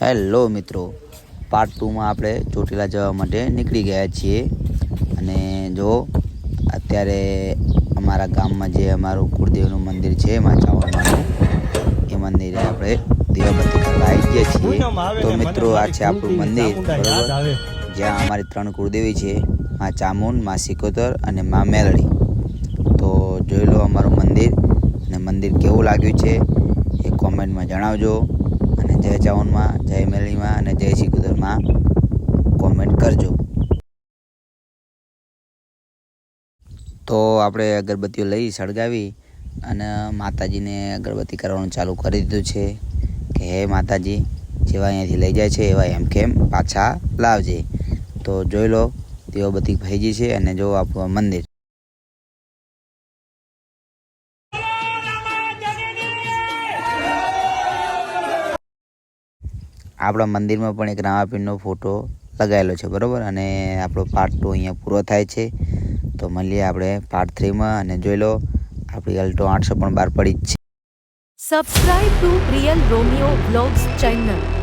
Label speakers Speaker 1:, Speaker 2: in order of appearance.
Speaker 1: Hello મિત્રો, part 2 માં આપણે ચોટીલા જવા માટે નીકળી ગયા છીએ। અને જો અત્યારે અમારા ગામમાં જે અમારું કુળદેવનું મંદિર છે માં ચાવણમાનું, એ મંદિરે આપણે દીવાબત્તી કરવા આવી ગયા છીએ। તો મિત્રો, આ છે આપણું મંદિર, બરાબર, જ્યાં અમારી 3 કુળદેવી છે, માં ચામુંડ, માં સિકોતર અને માં મેલડી। તો જોઈ લો અમારું મંદિર, અને મંદિર કેવું લાગ્યું છે એ કોમેન્ટમાં જણાવજો। અને જય ચાવણમાં, જય મેલડીમાં અને જય સિકોતરમાં કોમેન્ટ કરજો। તો આપણે અગરબત્તીઓ લઈ સળગાવી અને માતાજીને અગરબત્તી કરવાનું ચાલુ કરી દીધું છે કે હે માતાજી, જેવા અહીંયાથી લઈ જાય છે એવા એમ કેમ પાછા લાવજે। તો જોઈ લો, દીવાબત્તી ભાઈજી છે અને જો આપણું મંદિર। આપણા મંદિરમાં પણ એક રામાપીરનો ફોટો લગાવેલો છે, બરાબર। અને આપણો પાર્ટ 2 અહીંયા પૂરો થાય છે। તો મળીએ આપણે પાર્ટ 3માં। અને જોઈ લો, આપણી અલ્ટો 800 પણ બહાર પડી જ છે।
Speaker 2: Subscribe two real Romeo vlogs channel.